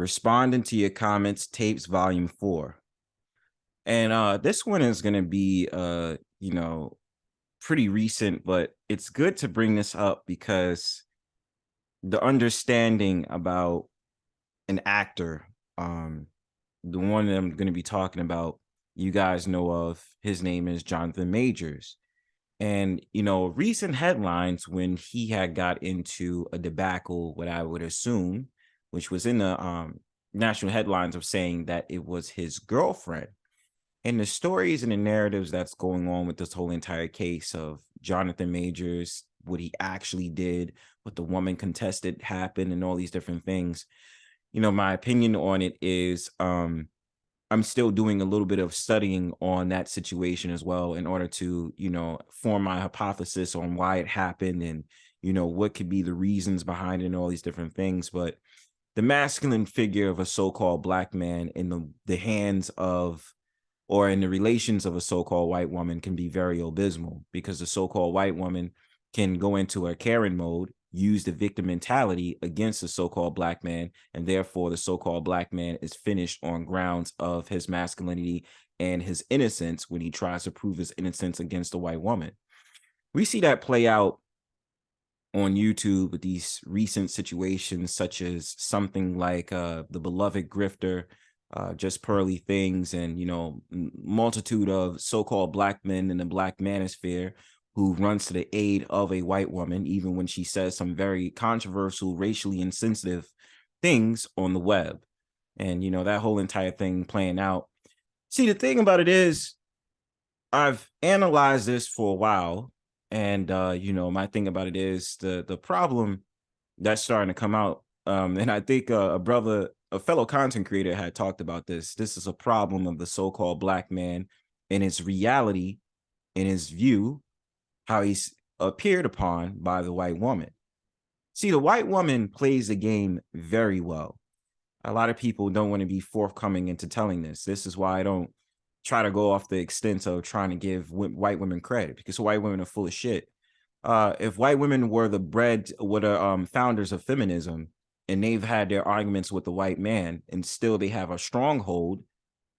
Responding to your comments, tapes, volume 4. And this one is gonna be pretty recent, but it's good to bring this up because the understanding about an actor, the one that I'm gonna be talking about, you guys know of. His name is Jonathan Majors. And recent headlines when he had got into a debacle, what I would assume, which was in the national headlines of saying that it was his girlfriend. And the stories and the narratives that's going on with this whole entire case of Jonathan Majors, what he actually did, what the woman contested happened, and all these different things. My opinion on it is I'm still doing a little bit of studying on that situation as well in order to, form my hypothesis on why it happened and, what could be the reasons behind it and all these different things. But the masculine figure of a so-called black man in the hands of or in the relations of a so-called white woman can be very abysmal because the so-called white woman can go into a Karen mode, use the victim mentality against the so-called black man, and therefore the so-called black man is finished on grounds of his masculinity and his innocence when he tries to prove his innocence against a white woman. We see that play out on YouTube with these recent situations, such as something like the beloved grifter, just pearly things, and multitude of so-called black men in the black manosphere who runs to the aid of a white woman, even when she says some very controversial, racially insensitive things on the web. And that whole entire thing playing out. See, the thing about it is, I've analyzed this for a while, and my thing about it is the problem that's starting to come out. And I think a fellow content creator had talked about this. This is a problem of the so-called black man and his reality, in his view, how he's appeared upon by the white woman. See, the white woman plays the game very well. A lot of people don't want to be forthcoming into telling this. This is why I don't try to go off the extent of trying to give white women credit, because white women are full of shit. If white women were the founders of feminism, and they've had their arguments with the white man, and still they have a stronghold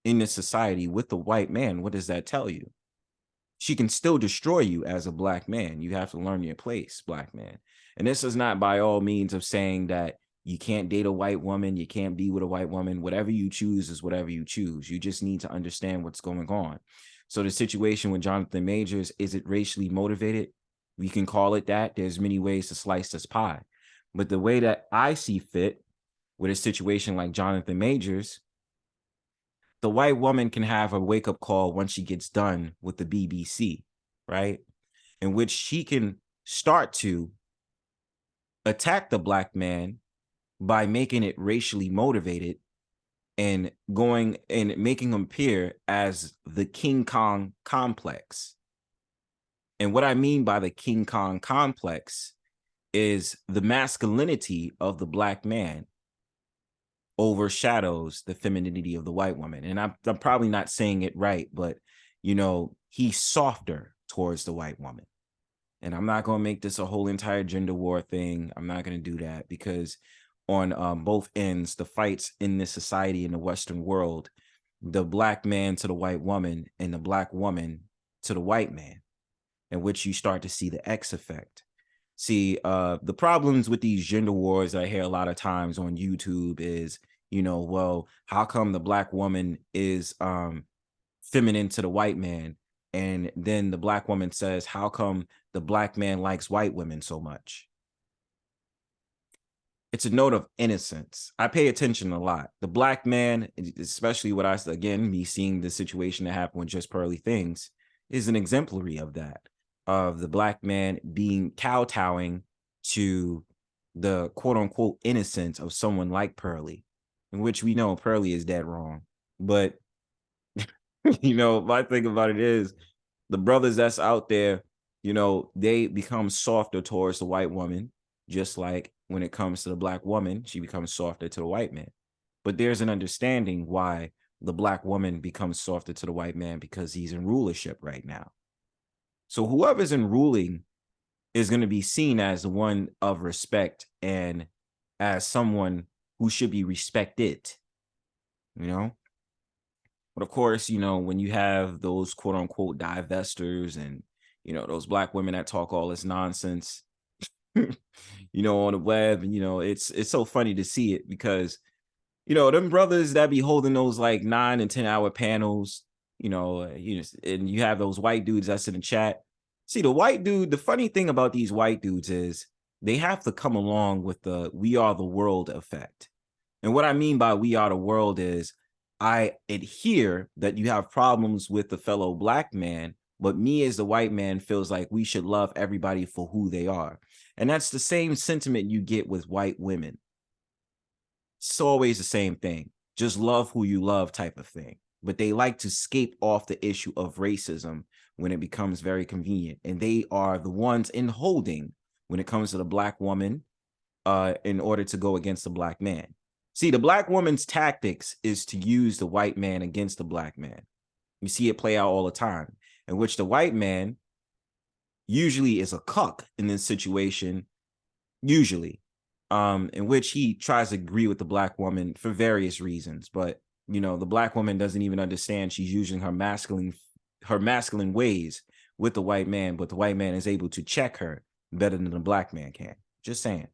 in this society with the white man, what does that tell you? She can still destroy you as a black man. You have to learn your place, black man. And this is not by all means of saying that you can't date a white woman, you can't be with a white woman. Whatever you choose is whatever you choose. You just need to understand what's going on. So the situation with Jonathan Majors, is it racially motivated? We can call it that. There's many ways to slice this pie. But the way that I see fit with a situation like Jonathan Majors, the white woman can have a wake-up call once she gets done with the BBC, right? In which she can start to attack the black man by making it racially motivated and going and making him appear as the King Kong complex. And what I mean by the King Kong complex is the masculinity of the black man overshadows the femininity of the white woman. And I'm probably not saying it right, but he's softer towards the white woman. And I'm not going to make this a whole entire gender war thing. I'm not going to do that, because on both ends, the fights in this society in the Western world, the black man to the white woman and the black woman to the white man, in which you start to see the X effect. See, the problems with these gender wars I hear a lot of times on YouTube is, well, how come the black woman is feminine to the white man? And then the black woman says, how come the black man likes white women so much? It's a note of innocence. I pay attention a lot. The black man, especially me seeing the situation that happened with Just Pearly Things, is an exemplary of that, of the black man being kowtowing to the quote unquote innocence of someone like Pearly, in which we know Pearly is dead wrong. But, my thing about it is the brothers that's out there, they become softer towards the white woman, just like when it comes to the black woman, she becomes softer to the white man. But there's an understanding why the black woman becomes softer to the white man, because he's in rulership right now. So whoever's in ruling is going to be seen as the one of respect and as someone who should be respected, you know? But of course, when you have those quote unquote divestors and, those black women that talk all this nonsense, on the web, and, it's so funny to see it because, them brothers that be holding those like 9 and 10 hour panels, and you have those white dudes that's in the chat. See, the funny thing about these white dudes is they have to come along with the "we are the world" effect. And what I mean by "we are the world" is I adhere that you have problems with the fellow black man, but me as the white man feels like we should love everybody for who they are. And that's the same sentiment you get with white women. It's always the same thing. Just love who you love type of thing. But they like to escape off the issue of racism when it becomes very convenient. And they are the ones in holding when it comes to the black woman in order to go against the black man. See, the black woman's tactics is to use the white man against the black man. You see it play out all the time, in which the white man usually is a cuck in this situation, usually, in which he tries to agree with the black woman for various reasons. But, the black woman doesn't even understand she's using her masculine ways with the white man, but the white man is able to check her better than the black man can. Just saying.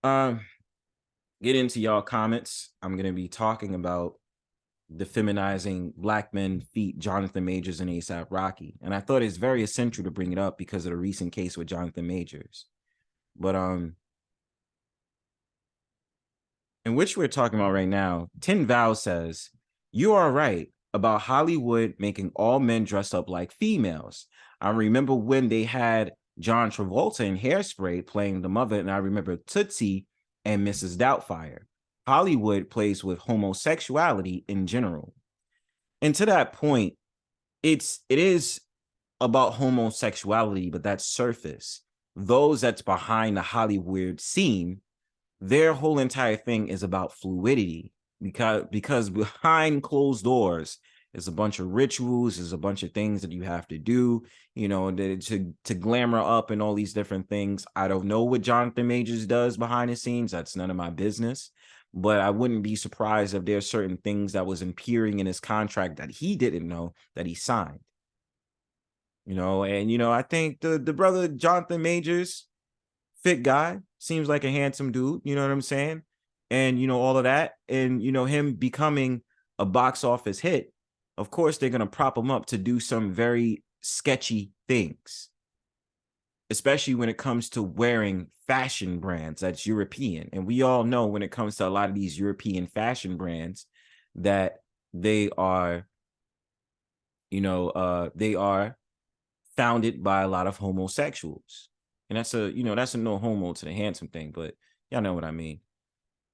Get into y'all comments. I'm going to be talking about the feminizing black men feat Jonathan Majors and A$AP Rocky. And I thought it's very essential to bring it up because of the recent case with Jonathan Majors. But in which we're talking about right now, Tin Val says, "You are right about Hollywood making all men dress up like females. I remember when they had John Travolta in Hairspray playing the mother, and I remember Tootsie and Mrs. Doubtfire. Hollywood plays with homosexuality in general." And to that point, it is about homosexuality, but that's surface. Those that's behind the Hollywood scene, their whole entire thing is about fluidity, because behind closed doors is a bunch of rituals, there's a bunch of things that you have to do, to glamour up and all these different things. I don't know what Jonathan Majors does behind the scenes. That's none of my business. But I wouldn't be surprised if there's certain things that was appearing in his contract that he didn't know that he signed. And I think the brother Jonathan Majors, fit guy, seems like a handsome dude, you know what I'm saying? And all of that. And him becoming a box office hit, of course they're going to prop him up to do some very sketchy things, especially when it comes to wearing fashion brands that's European. And we all know when it comes to a lot of these European fashion brands that they are founded by a lot of homosexuals. And that's a no homo to the handsome thing, but y'all know what I mean.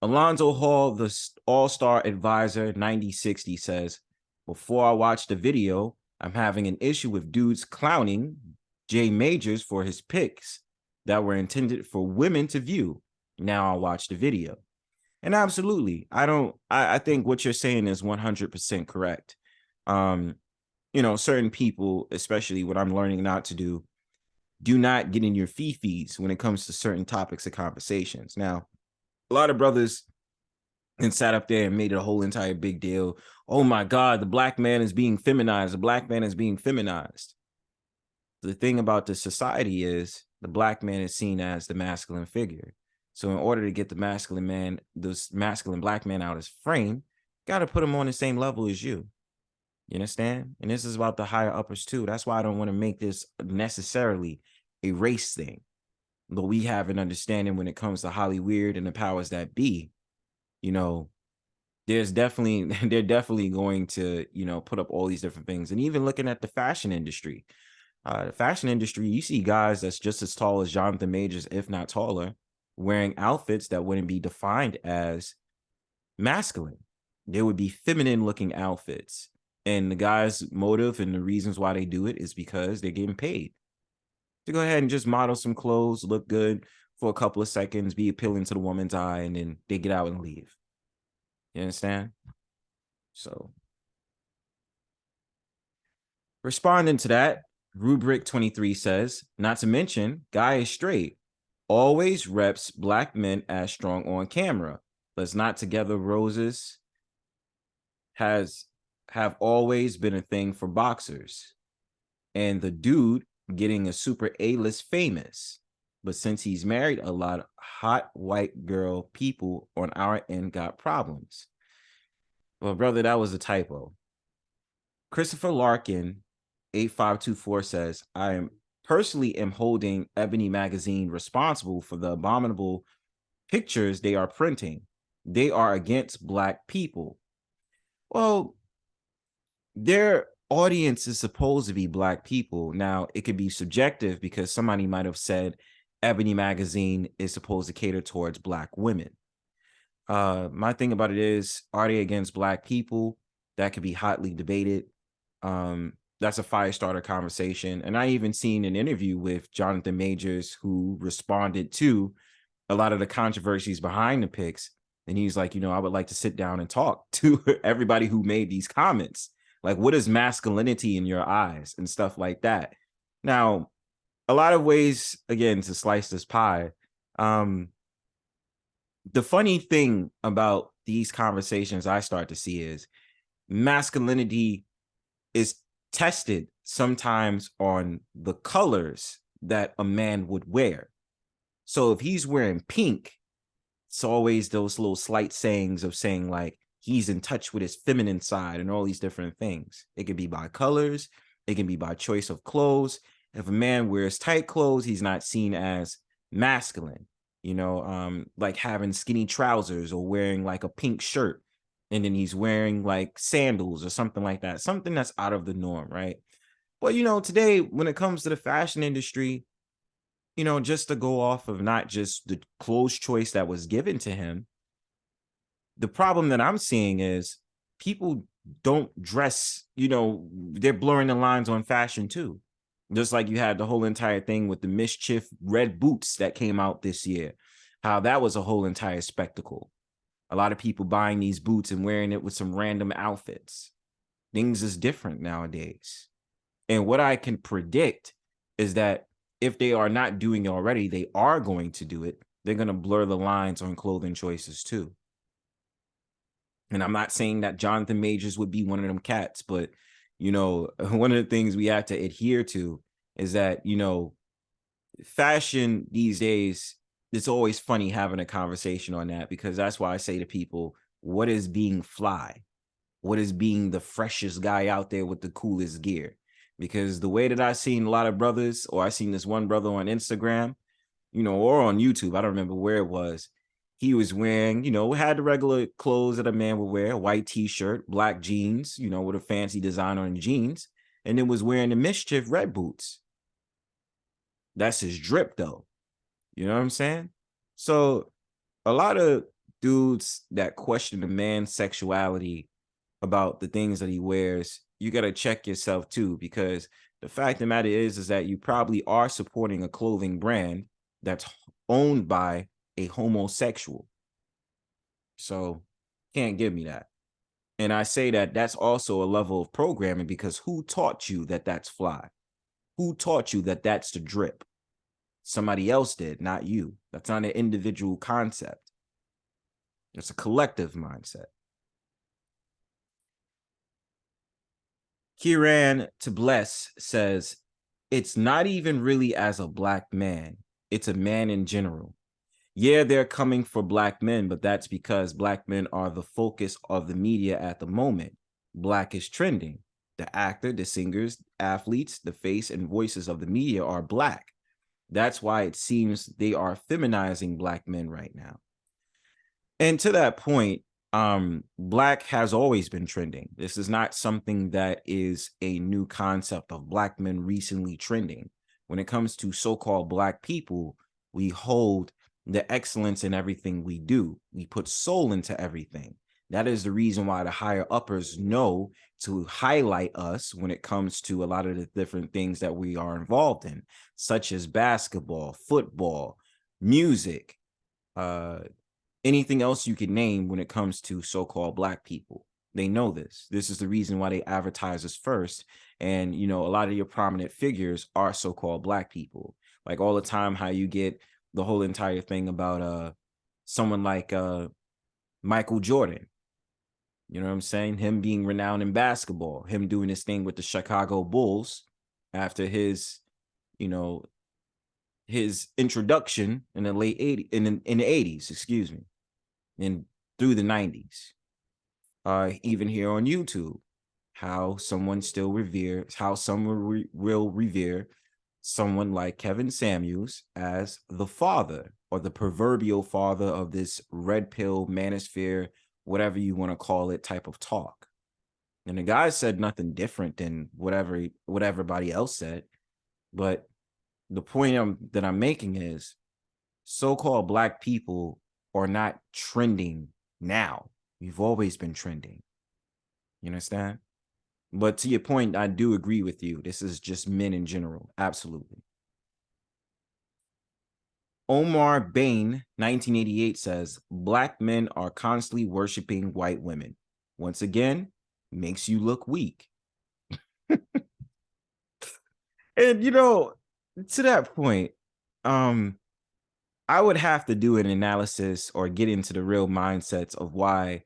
Alonzo Hall, the all-star advisor 9060 says, "Before I watch the video, I'm having an issue with dudes clowning Jay Majors for his pics that were intended for women to view. Now I'll watch the video." And absolutely, I think what you're saying is 100% correct. Certain people, especially what I'm learning not to do not get in your feeds when it comes to certain topics of conversations. Now, a lot of brothers and sat up there and made it a whole entire big deal. Oh my God, the black man is being feminized. The black man is being feminized. The thing about the society is the black man is seen as the masculine figure. So in order to get the this masculine black man out of his frame, got to put him on the same level as you. You understand? And this is about the higher uppers too. That's why I don't want to make this necessarily a race thing. But we have an understanding when it comes to Hollywood and the powers that be, they're definitely going to, put up all these different things. And even looking at the fashion industry, you see guys that's just as tall as Jonathan Majors, if not taller, wearing outfits that wouldn't be defined as masculine. They would be feminine looking outfits. And the guy's motive and the reasons why they do it is because they're getting paid to go ahead and just model some clothes, look good for a couple of seconds, be appealing to the woman's eye, and then they get out and leave. You understand? So, responding to that, Rubric 23 says, "Not to mention, guy is straight, always reps black men as strong on camera. let's not together roses have always been a thing for boxers. And the dude getting a super A-list famous. But since he's married, a lot of hot white girl people on our end got problems. Well, brother, that was a typo. Christopher Larkin, 8524 says, I am personally am holding Ebony Magazine responsible for the abominable pictures they are printing. They are against Black people. Well, their audience is supposed to be Black people. Now, it could be subjective because somebody might have said Ebony Magazine is supposed to cater towards Black women. My thing about it is, are they against Black people? That could be hotly debated. That's a fire starter conversation. And I even seen an interview with Jonathan Majors who responded to a lot of the controversies behind the picks. And he's like, I would like to sit down and talk to everybody who made these comments. Like, what is masculinity in your eyes and stuff like that? Now, a lot of ways, again, to slice this pie. The funny thing about these conversations I start to see is masculinity is tested sometimes on the colors that a man would wear. So if he's wearing pink, it's always those little slight sayings of saying like he's in touch with his feminine side and all these different things. It could be by colors. It can be by choice of clothes. If a man wears tight clothes, he's not seen as masculine, like having skinny trousers or wearing like a pink shirt. And then he's wearing like sandals or something like that, something that's out of the norm, right? But, today, when it comes to the fashion industry, just to go off of not just the clothes choice that was given to him, the problem that I'm seeing is people don't dress, they're blurring the lines on fashion too. Just like you had the whole entire thing with the Mischief red boots that came out this year, how that was a whole entire spectacle. A lot of people buying these boots and wearing it with some random outfits. Things is different nowadays. And what I can predict is that if they are not doing it already, they are going to do it. They're going to blur the lines on clothing choices too. And I'm not saying that Jonathan Majors would be one of them cats, but, one of the things we have to adhere to is that, fashion these days, it's always funny having a conversation on that, because that's why I say to people, what is being fly? What is being the freshest guy out there with the coolest gear? Because the way that I've seen a lot of brothers, or I seen this one brother on Instagram, or on YouTube, I don't remember where it was. He was wearing, had the regular clothes that a man would wear, a white t-shirt, black jeans, with a fancy design on the jeans, and then was wearing the Mischief red boots. That's his drip though. You know what I'm saying? So a lot of dudes that question the man's sexuality about the things that he wears, you got to check yourself too, because the fact of the matter is that you probably are supporting a clothing brand that's owned by a homosexual. So can't give me that. And I say that that's also a level of programming, because who taught you that that's fly? Who taught you that that's the drip? Somebody else did, not you. That's not an individual concept. It's a collective mindset. Kiran to Bless says, it's not even really as a Black man. It's a man in general. Yeah, they're coming for Black men, but that's because Black men are the focus of the media at the moment. Black is trending. The actor, the singers, athletes, the face and voices of the media are Black. That's why it seems they are feminizing Black men right now. And to that point, Black has always been trending. This is not something that is a new concept of Black men recently trending. When it comes to so-called Black people, we hold the excellence in everything we do. We put soul into everything. That is the reason why the higher uppers know to highlight us when it comes to a lot of the different things that we are involved in, such as basketball, football, music, anything else you can name when it comes to so-called Black people. They know this. This is the reason why they advertise us first. And, a lot of your prominent figures are so-called Black people. Like all the time, how you get the whole entire thing about someone like Michael Jordan. You know what I'm saying? Him being renowned in basketball, him doing his thing with the Chicago Bulls after his, you know, his introduction in the late 80s, in the 80s, excuse me, and through the 90s. Even here on YouTube, how someone still reveres, how someone will revere someone like Kevin Samuels as the father or the proverbial father of this red pill manosphere, whatever you want to call it, type of talk. And the guy said nothing different than what everybody else said. But the point that I'm making is so-called Black people are not trending now. We've always been trending. You understand? But to your point, I do agree with you. This is just men in general. Absolutely. Omar Bain, 1988, says, Black men are constantly worshiping white women. Once again, makes you look weak. And, to that point, I would have to do an analysis or get into the real mindsets of why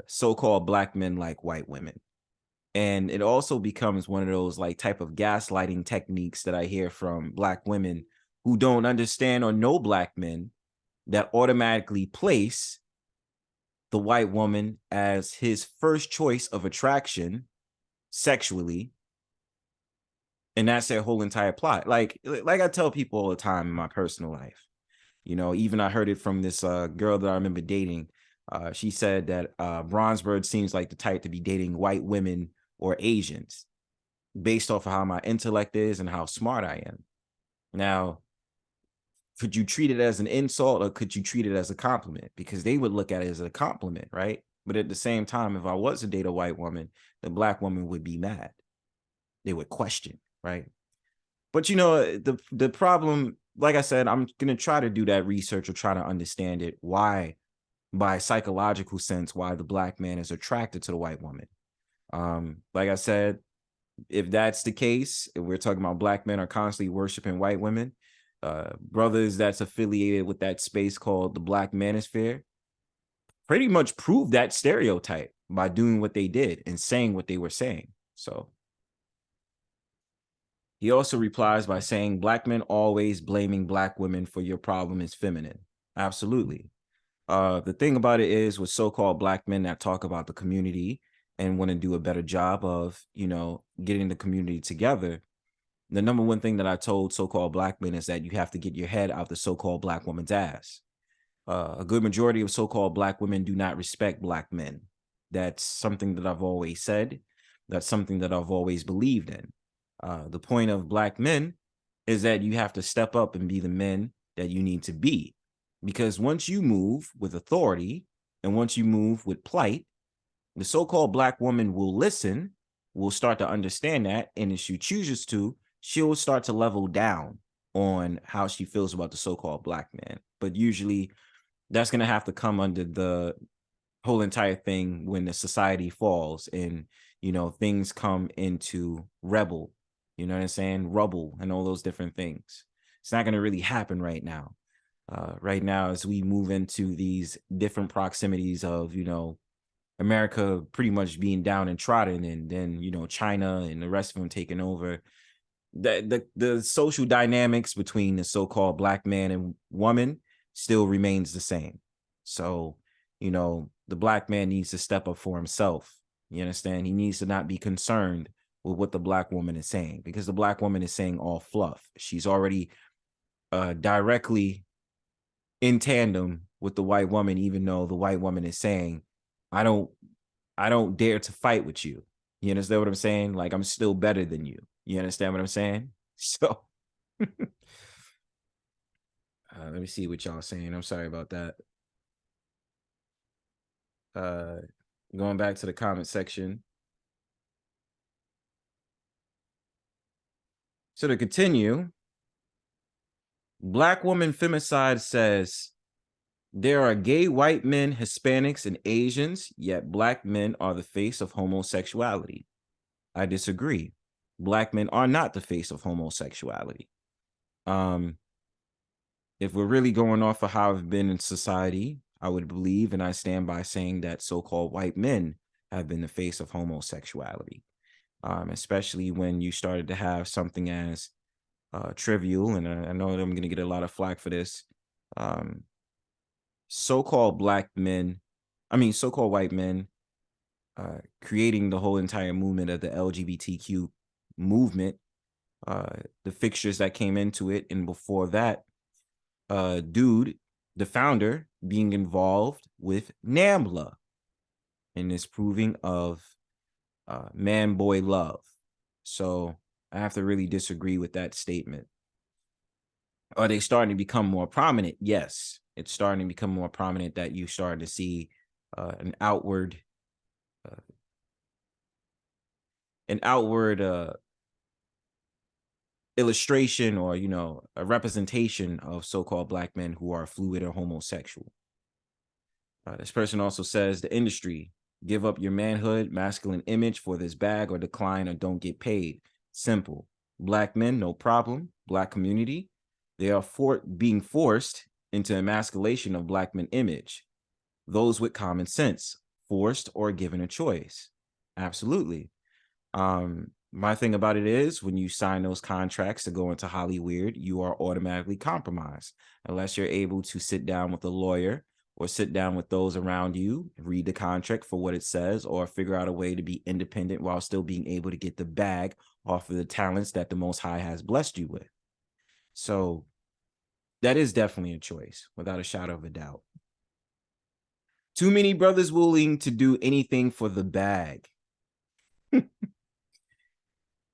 so-called Black men like white women. And it also becomes one of those like type of gaslighting techniques that I hear from Black women who don't understand or know Black men that automatically place the white woman as his first choice of attraction sexually. And that's their whole entire plot. Like I tell people all the time in my personal life, even I heard it from this girl that I remember dating. She said that Bronzebird seems like the type to be dating white women or Asians based off of how my intellect is and how smart I am. Now, could you treat it as an insult or could you treat it as a compliment? Because they would look at it as a compliment, right? But at the same time, if I was to date a white woman, the Black woman would be mad. They would question, right? But the problem, like I said, I'm gonna try to do that research or try to understand it. Why, by psychological sense, why the Black man is attracted to the white woman. Like I said, if that's the case, if we're talking about Black men are constantly worshiping white women, brothers that's affiliated with that space called the Black manosphere pretty much proved that stereotype by doing what they did and saying what they were saying. So he also replies by saying, Black men always blaming Black women for your problem is feminine. Absolutely. The thing about it is with so-called Black men that talk about the community and want to do a better job of, getting the community together, the number one thing that I told so-called Black men is that you have to get your head out the so-called Black woman's ass. A good majority of so-called Black women do not respect Black men. That's something that I've always said. That's something that I've always believed in. The point of Black men is that you have to step up and be the men that you need to be. Because once you move with authority and once you move with plight, the so-called Black woman will listen, will start to understand that. And if she chooses to, she'll start to level down on how she feels about the so-called Black man. But usually that's going to have to come under the whole entire thing when the society falls and, things come into rebel, you know what I'm saying? Rubble and all those different things. It's not going to really happen right now. Right now, as we move into these different proximities of, America pretty much being down and trodden, and then, China and the rest of them taking over, the social dynamics between the so-called Black man and woman still remains the same. So, the Black man needs to step up for himself. You understand? He needs to not be concerned with what the Black woman is saying, because the Black woman is saying all fluff. She's already directly in tandem with the white woman, even though the white woman is saying, I don't dare to fight with you. You understand what I'm saying? Like, I'm still better than you. You understand what I'm saying? So let me see what y'all saying. I'm sorry about that. Going back to the comment section. So to continue, Black woman femicide says, there are gay white men, Hispanics, and Asians, yet Black men are the face of homosexuality. I disagree. Black men are not the face of homosexuality. If we're really going off of how I've been in society, I would believe, and I stand by saying that so-called white men have been the face of homosexuality, especially when you started to have something as trivial, and I know that I'm going to get a lot of flack for this. Um, so-called black men, so-called white men, creating the whole entire movement of the LGBTQ movement, the fixtures that came into it, and before that, dude, the founder, being involved with NAMBLA in this proving of man-boy love. So I have to really disagree with that statement. Are they starting to become more prominent? Yes, it's starting to become more prominent that you start to see an outward illustration, or a representation of so-called black men who are fluid or homosexual. This person also says the industry, give up your manhood, masculine image for this bag, or decline or don't get paid. Simple. Black men, no problem. Black community, they are being forced into emasculation of black men image. Those with common sense, forced or given a choice. Absolutely. My thing about it is, when you sign those contracts to go into Hollywood, you are automatically compromised unless you're able to sit down with a lawyer or sit down with those around you, read the contract for what it says, or figure out a way to be independent while still being able to get the bag off of the talents that the Most High has blessed you with. So that is definitely a choice, without a shadow of a doubt. Too many brothers willing to do anything for the bag.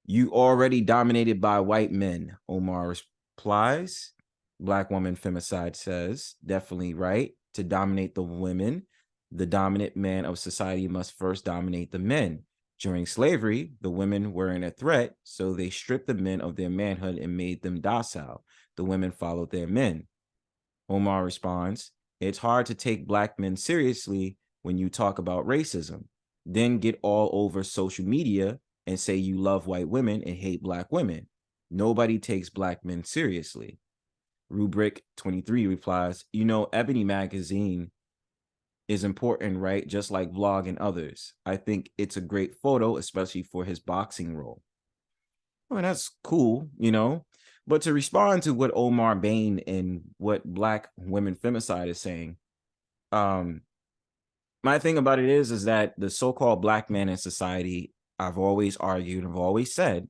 You already dominated by white men, Omar replies. Black woman femicide says, definitely right. To dominate the women, the dominant man of society must first dominate the men. During slavery, the women weren't a threat, so they stripped the men of their manhood and made them docile. The women followed their men. Omar responds, it's hard to take black men seriously when you talk about racism, then get all over social media and say you love white women and hate black women. Nobody takes black men seriously. Rubric 23 replies, Ebony Magazine is important, right? Just like Vlog and others. I think it's a great photo, especially for his boxing role. Well, that's cool, But to respond to what Omar Bain and what Black Women Femicide is saying, my thing about it is that the so-called black man in society, I've always argued, I've always said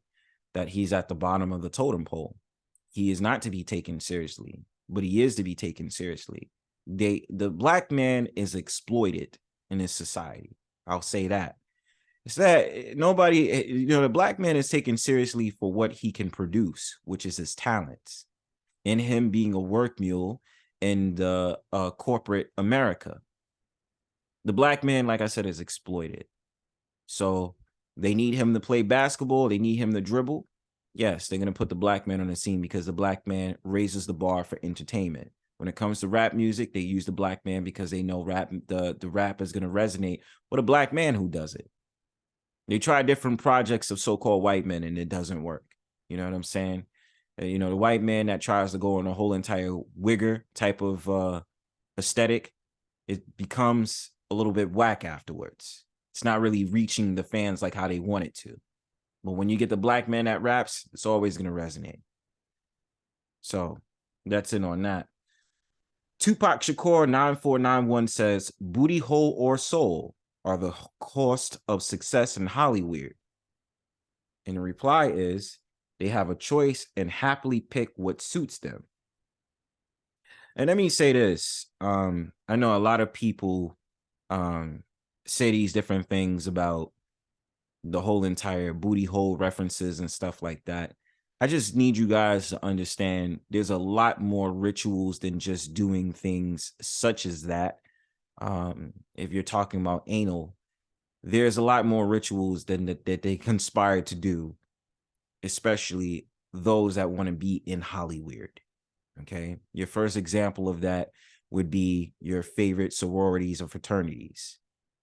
that he's at the bottom of the totem pole. He is not to be taken seriously, but he is to be taken seriously. The black man is exploited in this society. I'll say that. It's that nobody, the black man is taken seriously for what he can produce, which is his talents, in him being a work mule in the corporate America. The black man, like I said, is exploited. So they need him to play basketball. They need him to dribble. Yes, they're going to put the black man on the scene because the black man raises the bar for entertainment. When it comes to rap music, they use the black man because they know the rap is going to resonate with a black man who does it. They try different projects of so-called white men and it doesn't work. You know what I'm saying? The white man that tries to go on a whole entire wigger type of aesthetic, it becomes a little bit whack afterwards. It's not really reaching the fans like how they want it to. But when you get the black man that raps, it's always going to resonate. So that's it on that. Tupac Shakur 9491 says, booty hole or soul are the cost of success in Hollywood. And the reply is, they have a choice and happily pick what suits them. And let me say this. I know a lot of people say these different things about the whole entire booty hole references and stuff like that. I just need you guys to understand there's a lot more rituals than just doing things such as that. If you're talking about anal, there's a lot more rituals than that they conspire to do, especially those that want to be in Hollywood. Okay. Your first example of that would be your favorite sororities or fraternities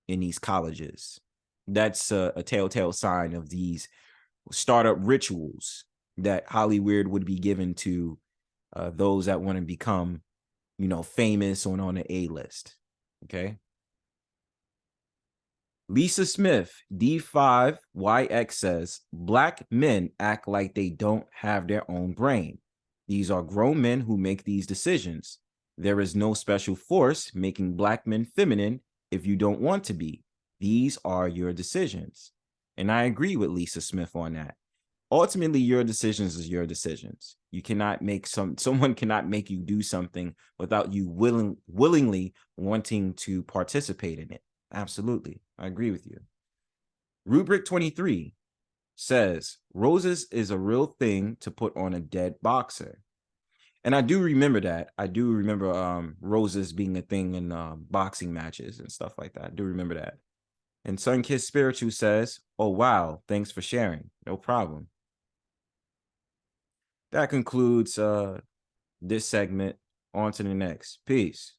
in these colleges. That's a telltale sign of these startup rituals that Hollywood would be given to those that want to become, famous or on the A-list. Okay. Lisa Smith, D5YX says, Black men act like they don't have their own brain. These are grown men who make these decisions. There is no special force making Black men feminine if you don't want to be. These are your decisions. And I agree with Lisa Smith on that. Ultimately, your decisions is your decisions. You cannot make someone cannot make you do something without you willingly wanting to participate in it. Absolutely. I agree with you. Rubric 23 says roses is a real thing to put on a dead boxer. And I do remember that. I do remember roses being a thing in boxing matches and stuff like that. I do remember that. And Sunkiss Spiritual says, oh, wow, thanks for sharing. No problem. That concludes this segment. On to the next. Peace.